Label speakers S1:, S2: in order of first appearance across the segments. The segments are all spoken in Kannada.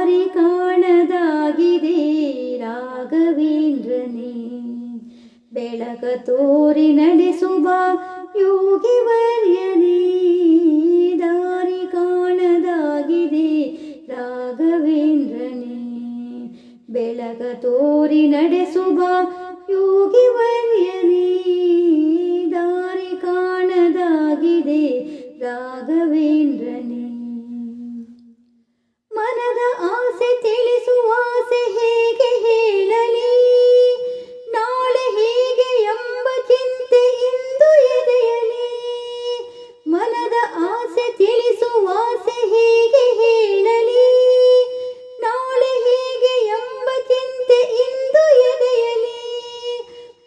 S1: ದಾರಿ ಕಾಣದಾಗಿದೆ ರಾಘವೇಂದ್ರನೇ. ಬೆಳಕ ತೋರಿ ನಡೆಸುವ ಯೋಗಿವರ್ಯನೇ. ದಾರಿ ಕಾಣದಾಗಿದೆ ರಾಘವೇಂದ್ರನೇ. ಬೆಳಕ ತೋರಿ ನಡೆಸುವ ಯೋಗಿವರ್ಯನೇ. ದಾರಿ ಕಾಣದಾಗಿದೆ ರಾಘವೇಂದ್ರನೇ. ಮನದ ಆಸೆ ತಿಳಿಸುವ ಆಸೆ ಹೇಗೆ ಹೇಳಲಿ, ನಾಳೆ ಹೇಗೆ ಎಂಬ ಚಿಂತೆ ಇಂದು ಎದೆಯಲಿ. ಮನದ ಆಸೆ ತಿಳಿಸುವ ಆಸೆ ಹೇಗೆ ಹೇಳಲಿ, ನಾಳೆ ಹೇಗೆ ಎಂಬ ಚಿಂತೆ ಇಂದು ಎದೆಯಲಿ.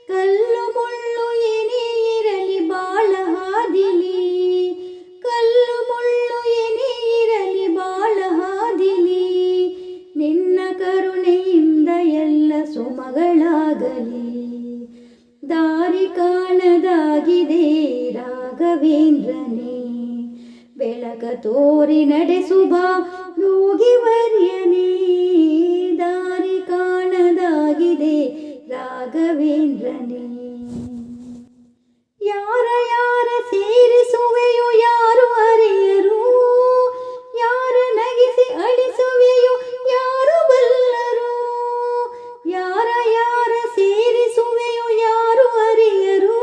S1: ಕಲ್ಲು ಮುಳ್ಳು ಏನೇ ಇರಲಿ ಬಾಳ ಹಾದಿಲಿ, ಕಲ್ಲು ಮುಳ್ಳು ಏನೇ ಇರಲಿ ಬಾಳ ಹಾದಿಲಿ. ನಿನ್ನ ಕರುಣೆಯಿಂದ ಎಲ್ಲ ಸುಮಗಳಾಗಲಿ. ದಾರಿ ಕಾಣದಾಗಿದೆ ರಾಘವೇಂದ್ರನೇ. ಬೆಳಕ ತೋರಿ ನಡೆಸುವ ಯೋಗಿವರ್ಯನೇ. ದಾರಿ ಕಾಣದಾಗಿದೆ ರಾಘವೇಂದ್ರನೇ. ಯಾರ ಯಾರ ಸೇರಿಸುವೆಯೋ ಯಾರು ಅರಿಯರು, ಯಾರ ನಗಿಸಿ ಅಳಿಸುವೆಯೋ ಯಾರು ಬಲ್ಲರು. ಯಾರ ಯಾರ ಸೇರಿಸುವೆಯೋ ಯಾರು ಅರಿಯರು,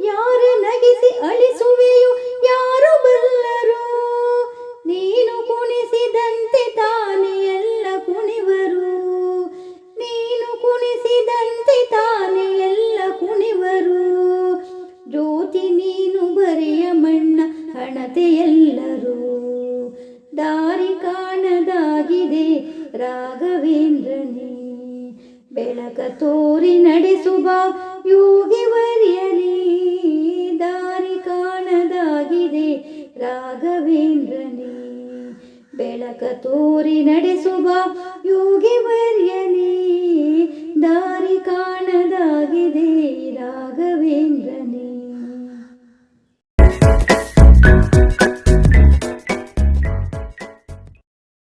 S1: ಯಾರ ನಗಿಸಿ ಅಳಿಸುವೆಯೋ ಯಾರು ಬಲ್ಲರು. ನೀನು ಕುಣಿಸಿದಂತೆ ತಾನೇ ಎಲ್ಲ ಕುಣಿವರು, ನೀನು ಕುಣಿಸಿದಂತೆ ತಾನೇ ಎಲ್ಲ ಕುಣಿವರು. ಜ್ಯೋತಿ ನೀನು ಬರೆಯ ಮಣ್ಣ ಹಣತೆ ಎಲ್ಲರೂ. ದಾರಿ ಕಾಣದಾಗಿದೆ ರಾಘವೇಂದ್ರನೇ. ಬೆಳಕ ತೋರಿ ನಡೆಸುವ ಯೋಗಿವರ್ಯನೇ. ದಾರಿ ಕಾಣದಾಗಿದೆ ರಾಘವೇಂದ್ರನೇ. ಬೆಳಕ ತೋರಿ ನಡೆಸುವ ಯೋಗಿವರ್ಯನೇ.